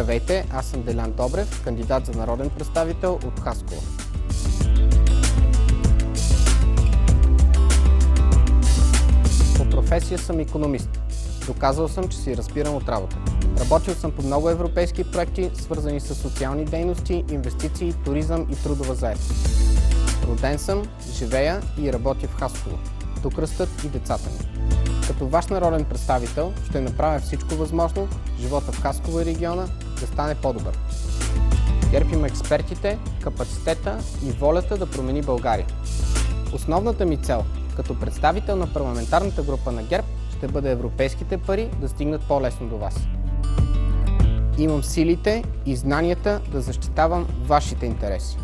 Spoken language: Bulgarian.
Здравейте, аз съм Делян Добрев, кандидат за народен представител от Хасково. По професия съм икономист. Доказал съм, че си разбирам от работа. Работил съм по много европейски проекти, свързани с социални дейности, инвестиции, туризъм и трудова заетост. Роден съм, живея и работя в Хасково. Тук растат и децата ми. Като ваш народен представител ще направя всичко възможно живота в Хасково и региона да стане по-добър. ГЕРБ има експертите, капацитета и волята да промени България. Основната ми цел като представител на парламентарната група на ГЕРБ ще бъде европейските пари да стигнат по-лесно до вас. Имам силите и знанията да защитавам вашите интереси.